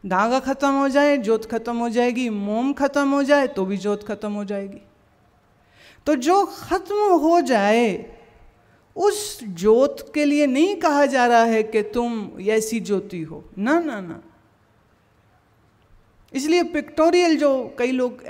धागा खत्म हो जाए ज्योत खत्म हो जाएगी, मोम खत्म हो जाए तो भी ज्योत खत्म हो जाएगी। तो जो खत्म हो जाए उस ज्योत के लिए नहीं कहा जा रहा है कि तुम ऐसी ज्योति हो, ना ना ना। इसलिए पिक्टोरियल जो कई लोग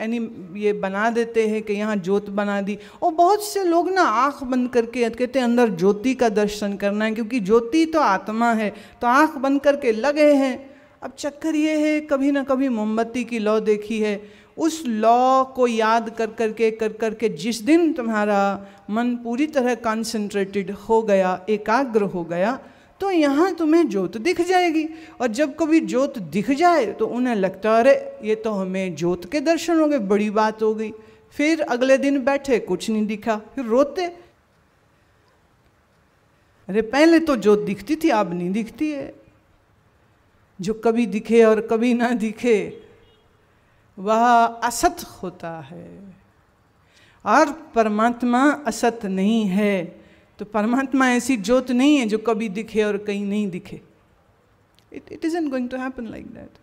ये बना देते हैं कि यहाँ ज्योत बना दी, और बहुत से लोग ना आंख बंद करके कहते हैं अंदर ज्योति का दर्शन करना है, क्योंकि ज्योति तो आत्मा है, तो आंख बंद करके लगे हैं। अब चक्कर ये है, कभी ना कभी मोमबत्ती की लौ देखी है, उस लौ को याद कर करके जिस दिन तुम्हारा मन पूरी तरह कंसंट्रेटेड हो गया, एकाग्र हो गया, तो यहाँ तुम्हें ज्योत दिख जाएगी। और जब कभी ज्योत दिख जाए तो उन्हें लगता है अरे ये तो हमें ज्योत के दर्शन हो गए, बड़ी बात हो गई। फिर अगले दिन बैठे कुछ नहीं दिखा, फिर रोते, अरे पहले तो ज्योत दिखती थी अब नहीं दिखती है। जो कभी दिखे और कभी ना दिखे वह असत होता है, और परमात्मा असत नहीं है। तो परमात्मा ऐसी ज्योत नहीं है जो कभी दिखे और कहीं नहीं दिखे। It isn't going to happen like that.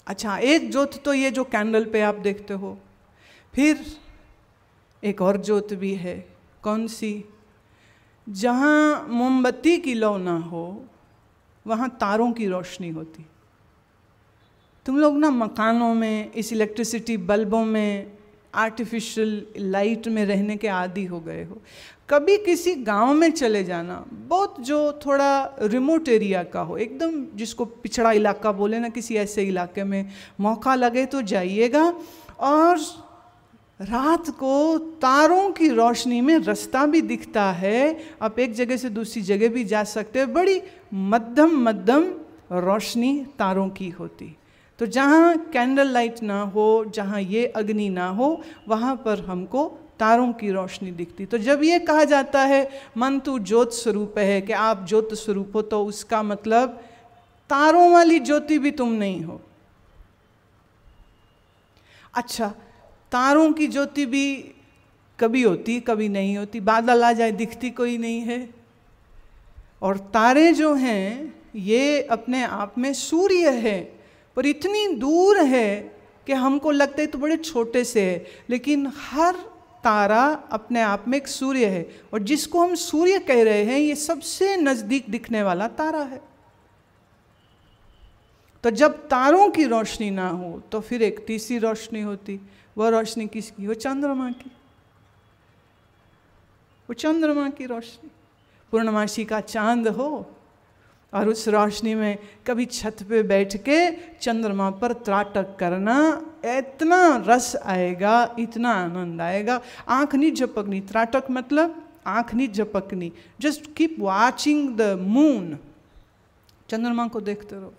अच्छा, एक ज्योत तो ये जो कैंडल पे आप देखते हो, फिर एक और ज्योत भी है। कौन सी? जहाँ मोमबत्ती की लौ ना हो वहाँ तारों की रोशनी होती। तुम लोग ना मकानों में इस इलेक्ट्रिसिटी बल्बों में आर्टिफिशियल लाइट में रहने के आदी हो गए हो। कभी किसी गांव में चले जाना, बहुत जो थोड़ा रिमोट एरिया का हो, एकदम जिसको पिछड़ा इलाका बोले ना, किसी ऐसे इलाके में मौका लगे तो जाइएगा, और रात को तारों की रोशनी में रास्ता भी दिखता है, आप एक जगह से दूसरी जगह भी जा सकते हैं। बड़ी मध्यम मध्यम रोशनी तारों की होती। तो जहाँ कैंडल लाइट ना हो, जहाँ ये अग्नि ना हो, वहाँ पर हमको तारों की रोशनी दिखती। तो जब ये कहा जाता है मन तू ज्योत स्वरूप है, कि आप ज्योत स्वरूप हो, तो उसका मतलब तारों वाली ज्योति भी तुम नहीं हो। अच्छा, तारों की ज्योति भी कभी होती कभी नहीं होती, बादल आ जाए दिखती कोई नहीं है। और तारे जो हैं ये अपने आप में सूर्य है, पर इतनी दूर है कि हमको लगता है तो बड़े छोटे से है, लेकिन हर तारा अपने आप में एक सूर्य है, और जिसको हम सूर्य कह रहे हैं ये सबसे नज़दीक दिखने वाला तारा है। तो जब तारों की रोशनी ना हो तो फिर एक तीसरी रोशनी होती। वह रोशनी किसकी? वो चंद्रमा की, वो चंद्रमा की रोशनी। पूर्णमासी का चांद हो और उस रोशनी में कभी छत पे बैठ के चंद्रमा पर त्राटक करना, इतना रस आएगा, इतना आनंद आएगा। आँख नहीं झपकनी, त्राटक मतलब आँख नहीं झपकनी, just keep watching the moon, चंद्रमा को देखते रहो।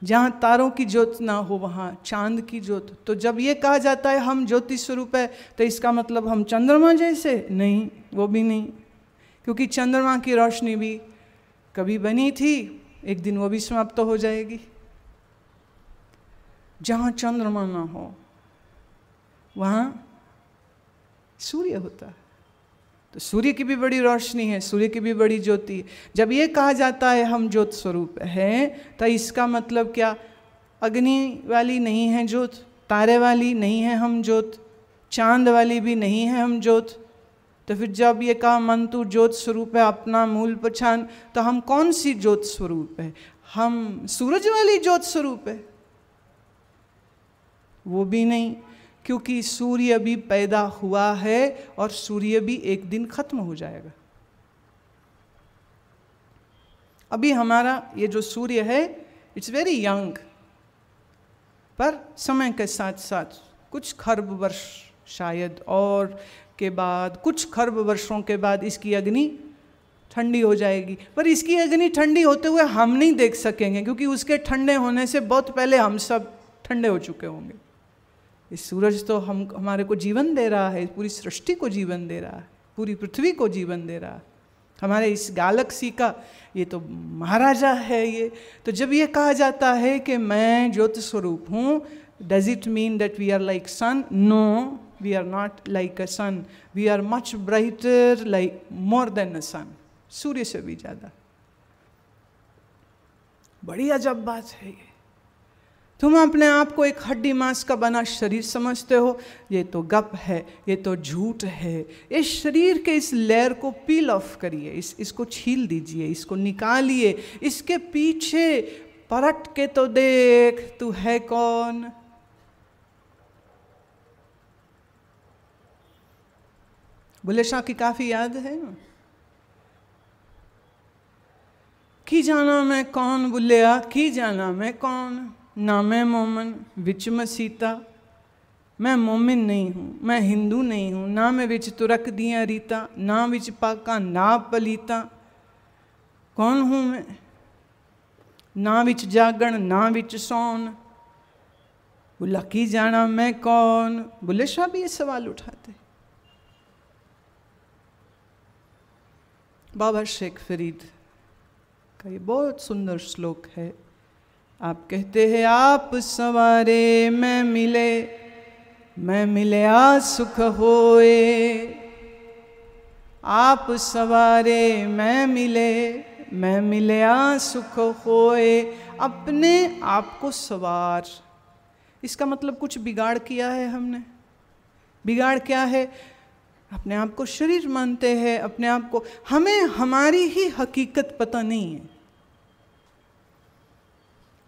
जहाँ तारों की ज्योत ना हो वहाँ चांद की ज्योत। तो जब ये कहा जाता है हम ज्योति स्वरूप है, तो इसका मतलब हम चंद्रमा जैसे? नहीं, वो भी नहीं, क्योंकि चंद्रमा की रोशनी भी कभी बनी थी, एक दिन वो भी समाप्त हो जाएगी। जहाँ चंद्रमा ना हो वहाँ सूर्य होता है। तो सूर्य की भी बड़ी रोशनी है, सूर्य की भी बड़ी ज्योति है। जब ये कहा जाता है हम ज्योत स्वरूप हैं, तो इसका मतलब क्या? अग्नि वाली नहीं है ज्योत, तारे वाली नहीं है हम ज्योत, चांद वाली भी नहीं है हम ज्योत। तो फिर जब ये कहा मन तू ज्योत स्वरूप है, अपना मूल पहचान, तो हम कौन सी ज्योत स्वरूप है? हम सूरज वाली ज्योत स्वरूप है? वो भी नहीं, क्योंकि सूर्य भी पैदा हुआ है और सूर्य भी एक दिन खत्म हो जाएगा। अभी हमारा ये जो सूर्य है इट्स वेरी यंग, पर समय के साथ साथ कुछ खरब वर्ष शायद और के बाद, कुछ खरब वर्षों के बाद इसकी अग्नि ठंडी हो जाएगी। पर इसकी अग्नि ठंडी होते हुए हम नहीं देख सकेंगे, क्योंकि उसके ठंडे होने से बहुत पहले हम सब ठंडे हो चुके होंगे। इस सूरज तो हमारे को जीवन दे रहा है, पूरी सृष्टि को जीवन दे रहा है, पूरी पृथ्वी को जीवन दे रहा है, हमारे इस गैलेक्सी का ये तो महाराजा है ये। तो जब ये कहा जाता है कि मैं ज्योति स्वरूप हूँ, does it mean that we are like sun? No, we are not like a sun, we are much brighter, like more than a sun. सूर्य से भी ज़्यादा। बड़ी अजब बात है ये। तुम अपने आप को एक हड्डी मांस का बना शरीर समझते हो, ये तो गप है, ये तो झूठ है। इस शरीर के इस लेयर को पील ऑफ करिए, इसको छील दीजिए, इसको निकालिए, इसके पीछे पलट के तो देख तू है कौन। बुल्ले शाह की काफी याद है ना, की जाना मैं कौन बुल्लिया, की जाना मैं कौन, ना मैं मोमन विच मसीता। मैं मोमिन नहीं हूँ, मैं हिंदू नहीं हूँ, ना मैं विच तुरक दिया रीता, ना विच पाका ना पलीता। कौन हूँ मैं, ना विच जागण ना विच सौन। बुल्ला की जाना मैं कौन। बुल्ले शाह भी ये सवाल उठाते। बाबा शेख फरीद का ये बहुत सुंदर श्लोक है। आप कहते हैं, आप सवारे मैं मिले आ सुख होए। आप सवारे मैं मिले आ सुख होए। अपने आप को सवार, इसका मतलब कुछ बिगाड़ किया है हमने। बिगाड़ क्या है? अपने आप को शरीर मानते हैं, अपने आप को, हमें हमारी ही हकीकत पता नहीं है।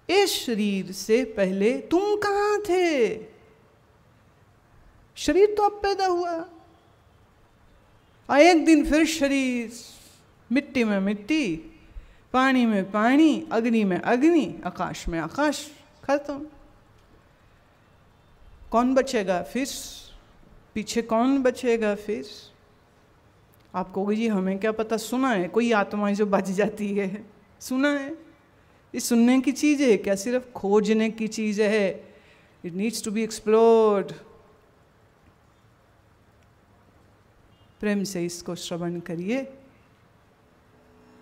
इस शरीर से पहले तुम कहाँ थे? शरीर तो अब पैदा हुआ, और एक दिन फिर शरीर, मिट्टी में मिट्टी, पानी में पानी, अग्नि में अग्नि, आकाश में आकाश, खत्म। कौन बचेगा फिर? पीछे कौन बचेगा फिर? आप कहोगे जी हमें क्या पता, सुना है कोई आत्मा जो बच जाती है, सुना है। ये सुनने की चीज़ है क्या? सिर्फ खोजने की चीज़ है। It needs to be explored. प्रेम से इसको श्रवण करिए।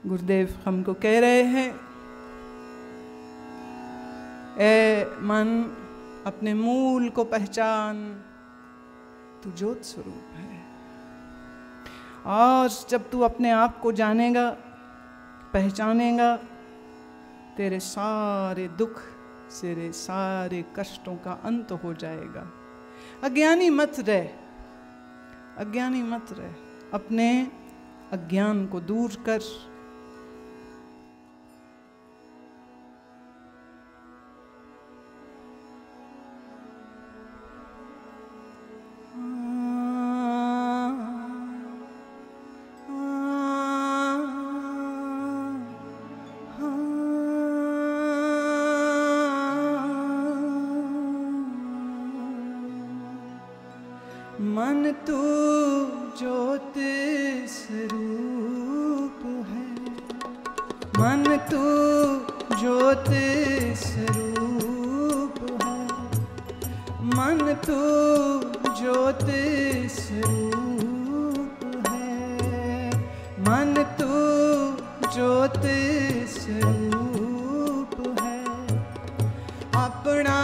गुरुदेव हमको कह रहे हैं, ए मन अपने मूल को पहचान, तू ज्योत स्वरूप है। और जब तू अपने आप को जानेगा, पहचानेगा, तेरे सारे दुख, तेरे सारे कष्टों का अंत हो जाएगा। अज्ञानी मत रह, अज्ञानी मत रह, अपने अज्ञान को दूर कर। मन तू ज्योत स्वरूप है, मन तू ज्योत स्वरूप है, मन तू ज्योत स्वरूप है, मन तू ज्योत स्वरूप है। अपना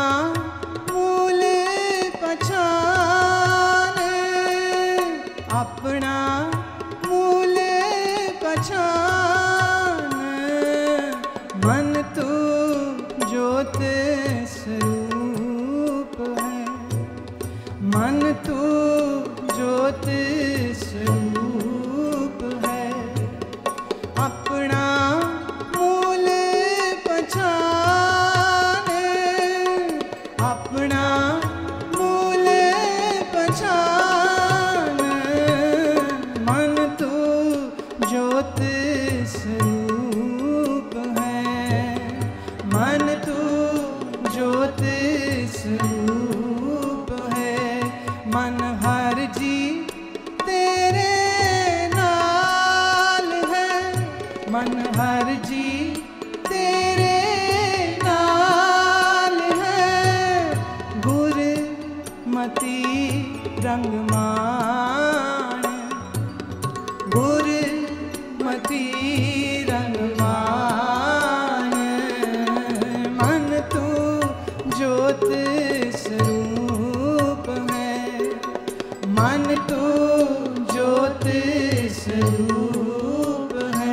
मूल पहचान, अपना मूल पहचान, मन तू ज्योत स्वरूप है, मन तू ज्योत स्वरूप है। अपना मूल पहचान, अपना मूल पहचान, मन तू ज्योत स्वरूप है, मन तू ज्योत स्वरूप है। मन हर जी तेरे नाल है, मन हर जी तेरे नाल है। गुरमति रंग मान, गुरमति रंग मान, मन तू ज्योत स्वरूप है, मन तू ज्योत स्वरूप है।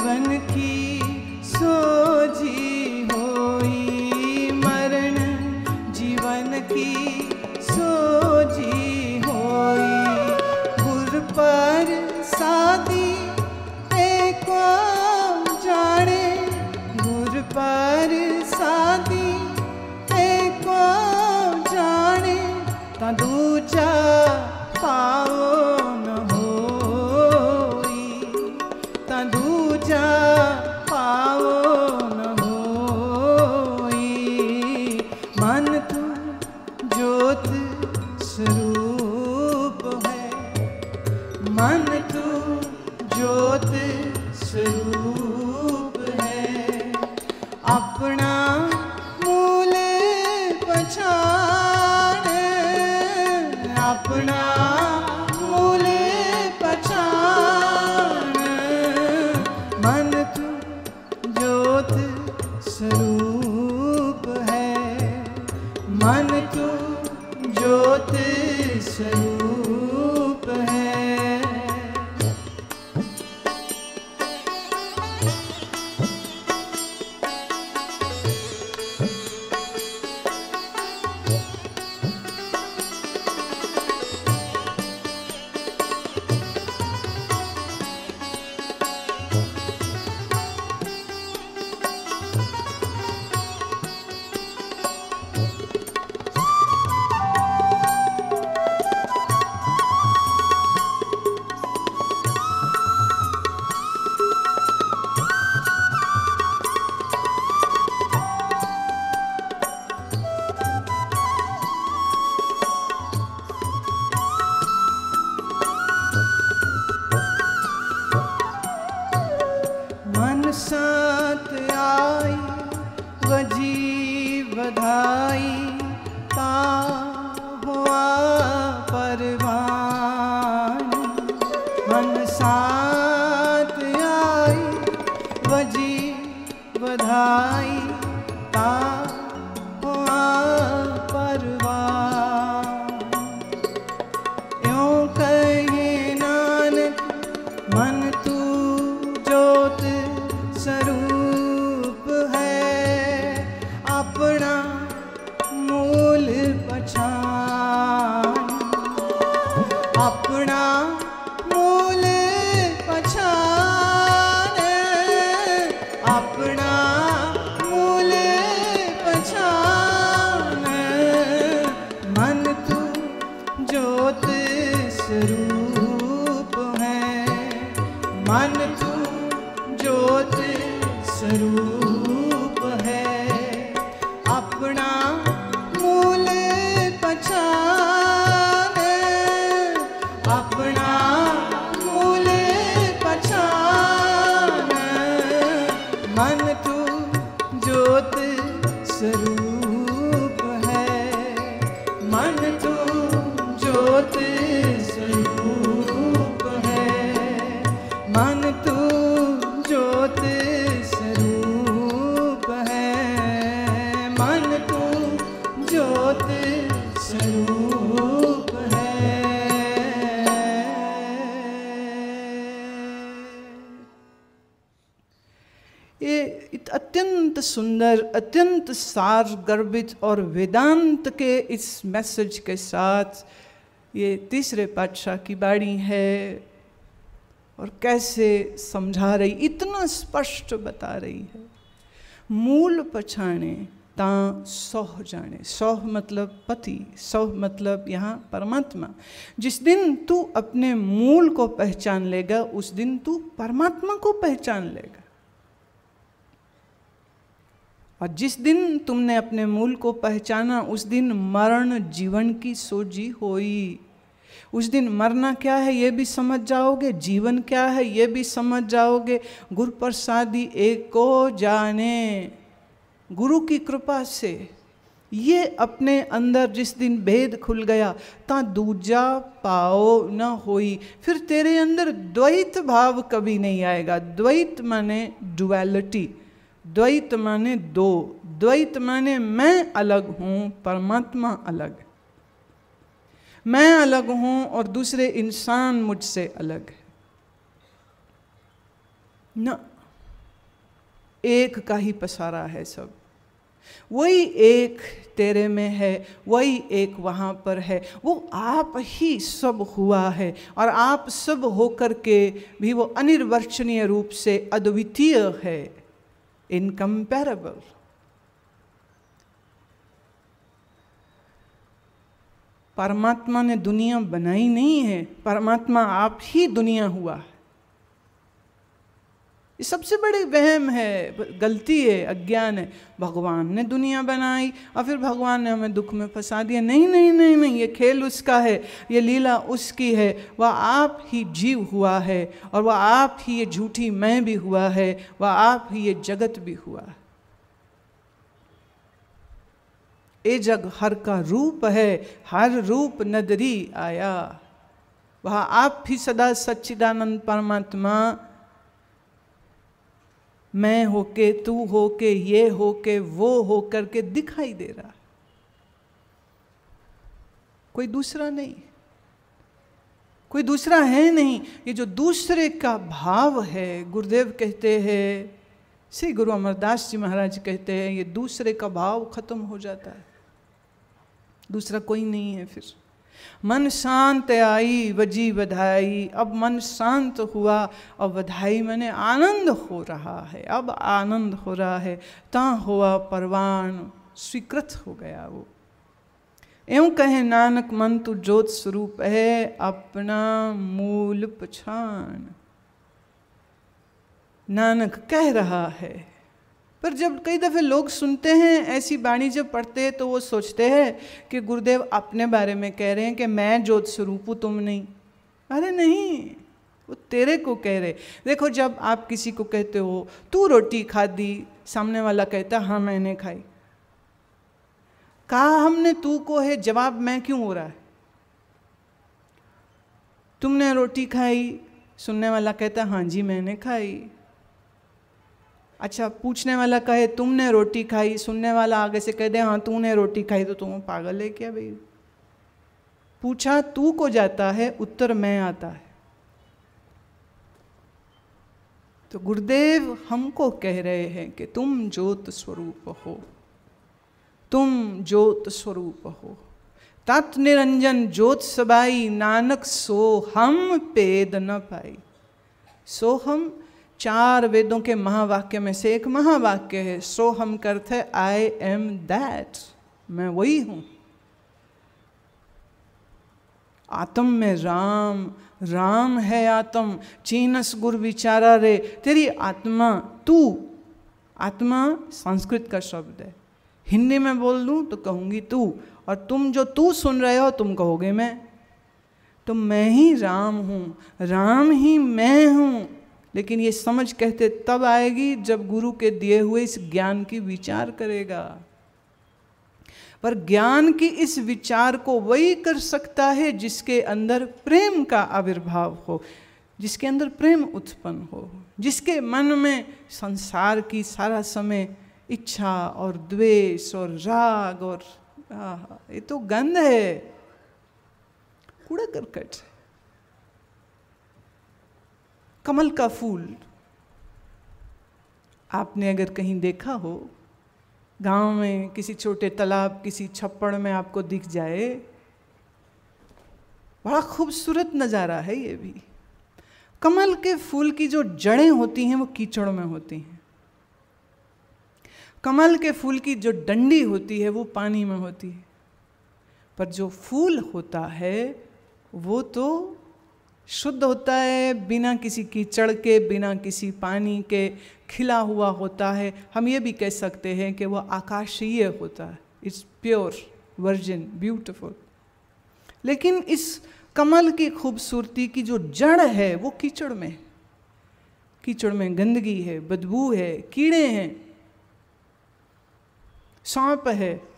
जीवन की सोजी होई, मरण जीवन की सोजी होई। गुर पर सादी एको जाने, गुर पर सादी एको जाने, ता दूजा पाओ न होई, ता दूजा पाओ न होई। मन तू ज्योत स्वरूप है, मन तू ज्योत स्वरूप है। अपना मूल पहचान, अपना मूल पहचान। मन तू ज्योत स्वरूप है, मन तू ज्योत स्वरूप है। साथ आई वजी बधाई, ता हुआ परवान। मन साथ आई वजी बधाई, ता हुआ परवान। यूं कहे नानक मन तू ज्योत स्वरूप है। अपना मूल पहचान, अपना मूल पहचान, अपना मूल पहचान। मन तू ज्योत स्वरूप है, मन तू ज्योत स्वरूप है। अपना मूल पहचान, अपना मूल पहचान। मन तू ज्योत स्वरूप है, मन तू ज्योत स्वरूप है, मन तू ज्योत स्वरूप है, मन तू ज्योत स्वरूप है। ये अत्यंत सुंदर, अत्यंत सार गर्भित और वेदांत के इस मैसेज के साथ ये तीसरे पातशाह की बाणी है। और कैसे समझा रही, इतना स्पष्ट बता रही है। मूल पछाणे ता सौह जाने। सौह मतलब पति, सौह मतलब यहाँ परमात्मा। जिस दिन तू अपने मूल को पहचान लेगा, उस दिन तू परमात्मा को पहचान लेगा। और जिस दिन तुमने अपने मूल को पहचाना, उस दिन मरण जीवन की सोजी होई। उस दिन मरना क्या है ये भी समझ जाओगे, जीवन क्या है ये भी समझ जाओगे। गुरु प्रसादी एको जाने, गुरु की कृपा से ये अपने अंदर जिस दिन भेद खुल गया, ता दूजा पाओ न होई। फिर तेरे अंदर द्वैत भाव कभी नहीं आएगा। द्वैत माने डुअलिटी, द्वैत माने दो, द्वैत माने मैं अलग हूँ, परमात्मा अलग, मैं अलग हूँ और दूसरे इंसान मुझसे अलग है। न, एक का ही पसारा है सब। वही एक तेरे में है, वही एक वहाँ पर है, वो आप ही सब हुआ है। और आप सब होकर के भी वो अनिर्वचनीय रूप से अद्वितीय है, इनकम्पैरेबल। परमात्मा ने दुनिया बनाई नहीं है, परमात्मा आप ही दुनिया हुआ है। ये सबसे बड़ी वहम है, गलती है, अज्ञान है। भगवान ने दुनिया बनाई और फिर भगवान ने हमें दुख में फंसा दिया। नहीं नहीं नहीं नहीं, ये खेल उसका है, ये लीला उसकी है। वह आप ही जीव हुआ है, और वह आप ही ये झूठी मैं भी हुआ है, वह आप ही ये जगत भी हुआ है। ए जग हर का रूप है, हर रूप नदरी आया। वह आप ही सदा सच्चिदानंद परमात्मा मैं होके, तू होके, ये होके, वो होकर के दिखाई दे रहा, कोई दूसरा नहीं, कोई दूसरा है नहीं। ये जो दूसरे का भाव है, गुरुदेव कहते हैं, श्री गुरु अमरदास जी महाराज कहते हैं, ये दूसरे का भाव खत्म हो जाता है, दूसरा कोई नहीं है। फिर मन शांत आई बजी बधाई, अब मन शांत हुआ और बधाई मैंने आनंद हो रहा है, अब आनंद हो रहा है। ता हुआ परवान स्वीकृत हो गया वो। एवं कहे नानक मन तू ज्योत स्वरूप है, अपना मूल पछान। नानक कह रहा है, पर जब कई दफ़े लोग सुनते हैं ऐसी वाणी, जब पढ़ते हैं तो वो सोचते हैं कि गुरुदेव अपने बारे में कह रहे हैं कि मैं ज्योत स्वरूप हूँ, तुम नहीं। अरे नहीं, वो तेरे को कह रहे। देखो, जब आप किसी को कहते हो तू रोटी खा दी, सामने वाला कहता हाँ मैंने खाई। कहा हमने तू को है, जवाब मैं क्यों हो रहा है? तुमने रोटी खाई, सुनने वाला कहता हाँ जी मैंने खाई। अच्छा, पूछने वाला कहे तुमने रोटी खाई, सुनने वाला आगे से कह दे हाँ तूने रोटी खाई, तो तुम पागल है क्या भाई? पूछा तू को जाता है, उत्तर मैं आता है। तो गुरुदेव हमको कह रहे हैं कि तुम ज्योत स्वरूप हो, तुम ज्योत स्वरूप हो। तत् निरंजन ज्योत सबाई, नानक सो हम पेद न पाई। सो हम 4 वेदों के महावाक्य में से एक महावाक्य है। सो हम करते आई एम दैट, मैं वही हूं। आत्म में राम, राम है आत्म, चीनस गुर विचारा रे। तेरी आत्मा, तू, आत्मा संस्कृत का शब्द है। हिंदी में बोल दूं तो कहूंगी तू, और तुम जो तू सुन रहे हो तुम कहोगे मैं। तो मैं ही राम हूं, राम ही मैं हूं। लेकिन ये समझ कहते तब आएगी जब गुरु के दिए हुए इस ज्ञान की विचार करेगा। पर ज्ञान की इस विचार को वही कर सकता है जिसके अंदर प्रेम का आविर्भाव हो, जिसके अंदर प्रेम उत्पन्न हो, जिसके मन में संसार की सारा समय इच्छा और द्वेष और राग और ये तो गंध है, कूड़ा करकट। कमल का फूल आपने अगर कहीं देखा हो, गांव में किसी छोटे तालाब, किसी छप्पड़ में आपको दिख जाए, बड़ा खूबसूरत नज़ारा है ये भी। कमल के फूल की जो जड़ें होती हैं वो कीचड़ में होती हैं, कमल के फूल की जो डंडी होती है वो पानी में होती है, पर जो फूल होता है वो तो शुद्ध होता है, बिना किसी कीचड़ के, बिना किसी पानी के खिला हुआ होता है। हम ये भी कह सकते हैं कि वह आकाशीय होता है, इट्स प्योर, वर्जिन, ब्यूटीफुल। लेकिन इस कमल की खूबसूरती की जो जड़ है वो कीचड़ में है। कीचड़ में गंदगी है, बदबू है, कीड़े हैं, सांप है।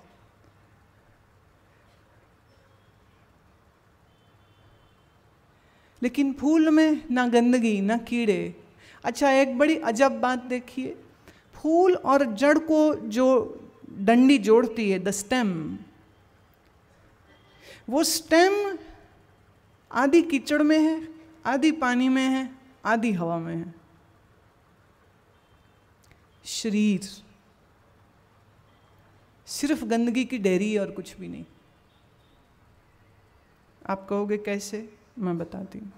लेकिन फूल में ना गंदगी ना कीड़े। अच्छा, एक बड़ी अजब बात देखिए, फूल और जड़ को जो डंडी जोड़ती है, द स्टेम, वो स्टेम आधी कीचड़ में है, आधी पानी में है, आधी हवा में है। शरीर सिर्फ गंदगी की डेयरी और कुछ भी नहीं। आप कहोगे कैसे? मैं बताती हूँ।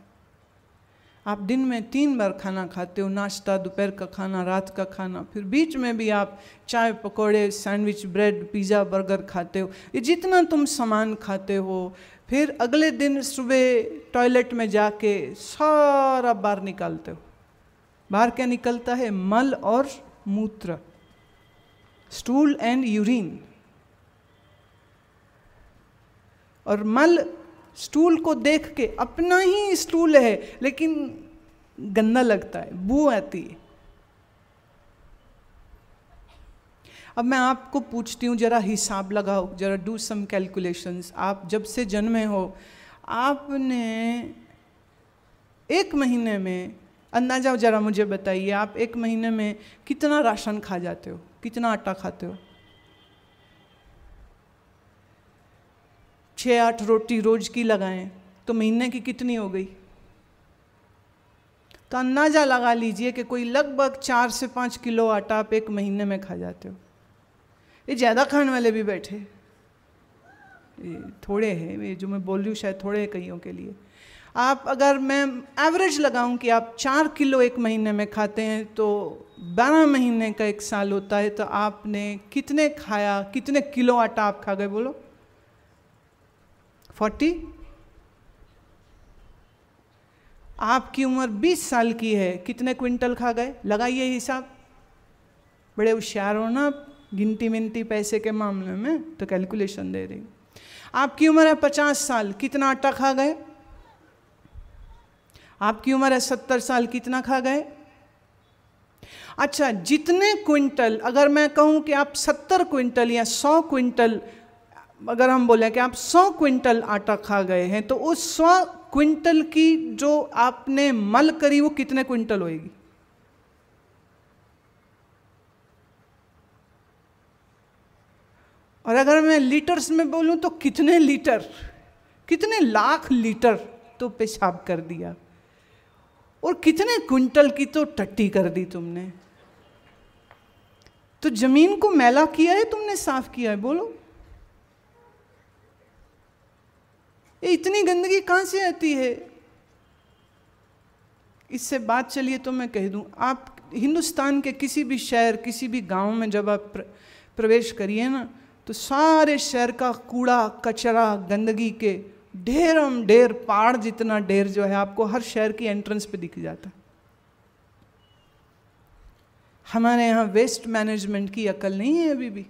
आप दिन में 3 बार खाना खाते हो, नाश्ता, दोपहर का खाना, रात का खाना, फिर बीच में भी आप चाय, पकौड़े, सैंडविच, ब्रेड, पिज़्ज़ा, बर्गर खाते हो। ये जितना तुम सामान खाते हो, फिर अगले दिन सुबह टॉयलेट में जाके सारा बाहर निकालते हो। बाहर क्या निकलता है? मल और मूत्र, स्टूल एंड यूरिन। और मल स्टूल को देख के, अपना ही स्टूल है लेकिन गंदा लगता है, बू आती है। अब मैं आपको पूछती हूँ, जरा हिसाब लगाओ, जरा डू सम कैलकुलेशंस। आप जब से जन्मे हो, आपने 1 महीने में, अंदाजा जरा मुझे बताइए, आप 1 महीने में कितना राशन खा जाते हो? कितना आटा खाते हो? 6-8 रोटी रोज की लगाएं तो महीने की कितनी हो गई? तो अंदाजा लगा लीजिए कि कोई लगभग 4 से 5 किलो आटा आप 1 महीने में खा जाते हो। ये ज़्यादा खाने वाले भी बैठे, ये थोड़े हैं, ये जो मैं बोल रही हूँ शायद थोड़े कईयों के लिए। आप अगर मैं एवरेज लगाऊं कि आप 4 किलो 1 महीने में खाते हैं तो 12 महीने का 1 साल होता है, तो आपने कितने खाया, कितने किलो आटा आप खा गए? बोलो। 40? आपकी उम्र 20 साल की है, कितने क्विंटल खा गए? लगाइए हिसाब। बड़े होशियार हो ना आप गिनती मिनती पैसे के मामले में, तो कैलकुलेशन दे रही। आपकी उम्र है 50 साल, कितना आटा खा गए? आपकी उम्र है 70 साल, कितना खा गए? अच्छा, जितने क्विंटल, अगर मैं कहूं कि आप 70 क्विंटल या 100 क्विंटल, अगर हम बोले कि आप 100 क्विंटल आटा खा गए हैं, तो उस 100 क्विंटल की जो आपने मल करी वो कितने क्विंटल होएगी? और अगर मैं लीटर्स में बोलूं तो कितने लीटर, कितने लाख लीटर तो पेशाब कर दिया, और कितने क्विंटल की तो टट्टी कर दी तुमने। तो जमीन को मैला किया है तुमने, साफ किया है? बोलो, ये इतनी गंदगी कहां से आती है? इससे बात चलिए तो मैं कह दूं, आप हिंदुस्तान के किसी भी शहर, किसी भी गांव में जब आप प्रवेश करिए ना, तो सारे शहर का कूड़ा कचरा गंदगी के ढेरम ढेर, पहाड़ जितना ढेर जो है आपको हर शहर की एंट्रेंस पे दिख जाता। हमारे यहाँ वेस्ट मैनेजमेंट की अकल नहीं है अभी भी।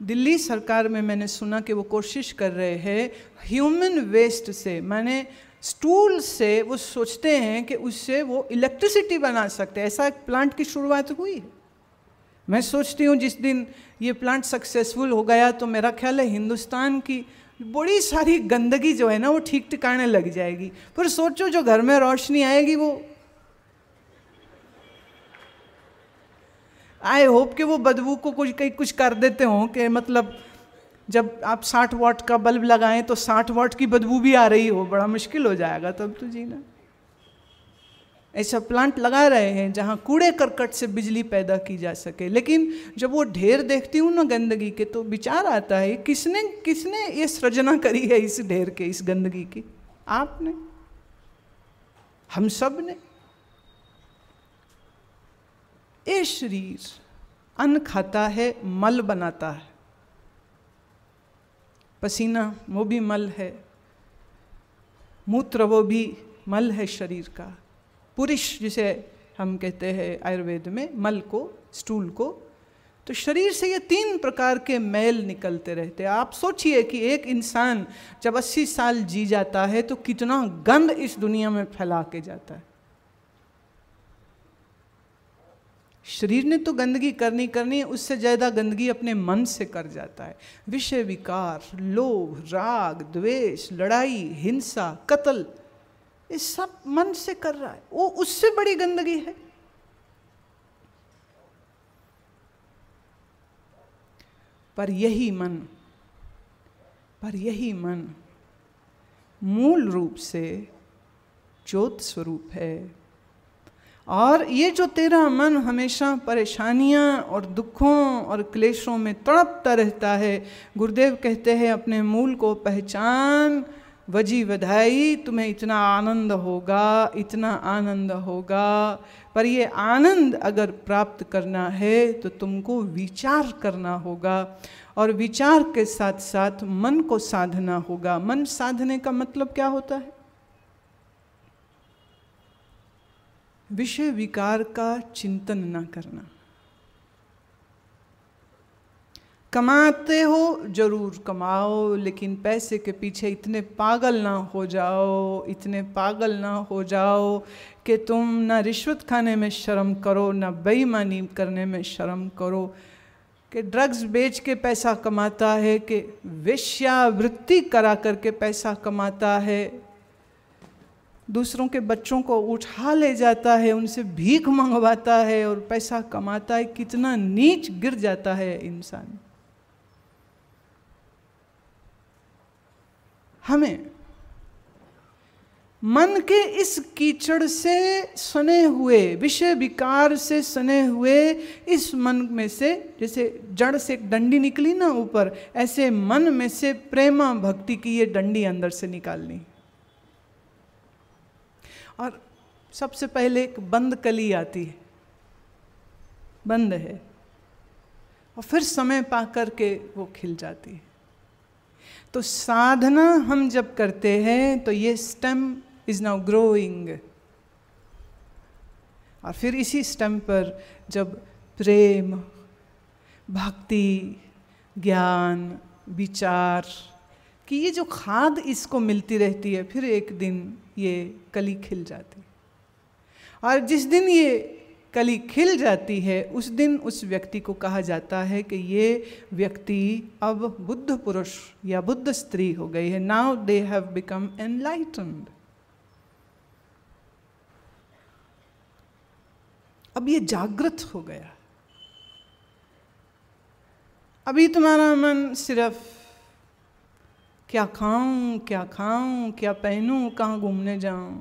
दिल्ली सरकार में मैंने सुना कि वो कोशिश कर रहे हैं ह्यूमन वेस्ट से, माने स्टूल से, वो सोचते हैं कि उससे वो इलेक्ट्रिसिटी बना सकते हैं। ऐसा एक प्लांट की शुरुआत हुई है। मैं सोचती हूँ जिस दिन ये प्लांट सक्सेसफुल हो गया तो मेरा ख्याल है हिंदुस्तान की बड़ी सारी गंदगी जो है ना वो ठीक ठिकाने लग जाएगी। पर सोचो, जो घर में रोशनी आएगी वो, आई होप कि वो बदबू को कुछ कर देते हों कि मतलब जब आप 60 वाट का बल्ब लगाएं तो 60 वाट की बदबू भी आ रही हो। बड़ा मुश्किल हो जाएगा तब तो जीना। ऐसा प्लांट लगा रहे हैं जहाँ कूड़े करकट से बिजली पैदा की जा सके। लेकिन जब वो ढेर देखती हूँ ना गंदगी के, तो विचार आता है किसने किसने ये सृजना करी है इस ढेर के, इस गंदगी की? आपने, हम सब ने। ये शरीर अन्न खाता है, मल बनाता है, पसीना वो भी मल है, मूत्र वो भी मल है शरीर का, पुरुष जिसे हम कहते हैं आयुर्वेद में, मल को, स्टूल को। तो शरीर से ये 3 प्रकार के मैल निकलते रहते हैं। आप सोचिए कि एक इंसान जब 80 साल जी जाता है तो कितना गंद इस दुनिया में फैला के जाता है। शरीर ने तो गंदगी करनी है, उससे ज़्यादा गंदगी अपने मन से कर जाता है। विषय विकार, लोभ, राग, द्वेष, लड़ाई, हिंसा, कत्ल, ये सब मन से कर रहा है। वो उससे बड़ी गंदगी है। पर यही मन मूल रूप से ज्योत स्वरूप है। और ये जो तेरा मन हमेशा परेशानियां और दुखों और क्लेशों में तड़पता रहता है, गुरुदेव कहते हैं अपने मूल को पहचान, वजी वधाई, तुम्हें इतना आनंद होगा, इतना आनंद होगा। पर ये आनंद अगर प्राप्त करना है तो तुमको विचार करना होगा, और विचार के साथ साथ मन को साधना होगा। मन साधने का मतलब क्या होता है? विषय विकार का चिंतन न करना। कमाते हो जरूर कमाओ, लेकिन पैसे के पीछे इतने पागल ना हो जाओ, इतने पागल ना हो जाओ कि तुम ना रिश्वत खाने में शर्म करो, ना बेईमानी करने में शर्म करो, कि ड्रग्स बेच के पैसा कमाता है, कि वेश्यावृत्ति करा करके पैसा कमाता है, दूसरों के बच्चों को उठा ले जाता है, उनसे भीख मंगवाता है और पैसा कमाता है। कितना नीच गिर जाता है इंसान। हमें मन के इस कीचड़ से सने हुए, विषय विकार से सने हुए इस मन में से, जैसे जड़ से एक डंडी निकली ना ऊपर, ऐसे मन में से प्रेमा भक्ति की ये डंडी अंदर से निकालनी। और सबसे पहले एक बंद कली आती है, बंद है, और फिर समय पा करके वो खिल जाती है। तो साधना हम जब करते हैं तो ये स्टेम इज नाउ ग्रोइंग, और फिर इसी स्टेम पर जब प्रेम, भक्ति, ज्ञान, विचार कि ये जो खाद इसको मिलती रहती है, फिर एक दिन ये कली खिल जाती है। और जिस दिन ये कली खिल जाती है उस दिन उस व्यक्ति को कहा जाता है कि ये व्यक्ति अब बुद्ध पुरुष या बुद्ध स्त्री हो गई है। Now they have become enlightened. अब ये जागृत हो गया। अभी तुम्हारा मन सिर्फ क्या खाऊं, क्या खाऊं, क्या पहनूं, कहाँ घूमने जाऊं,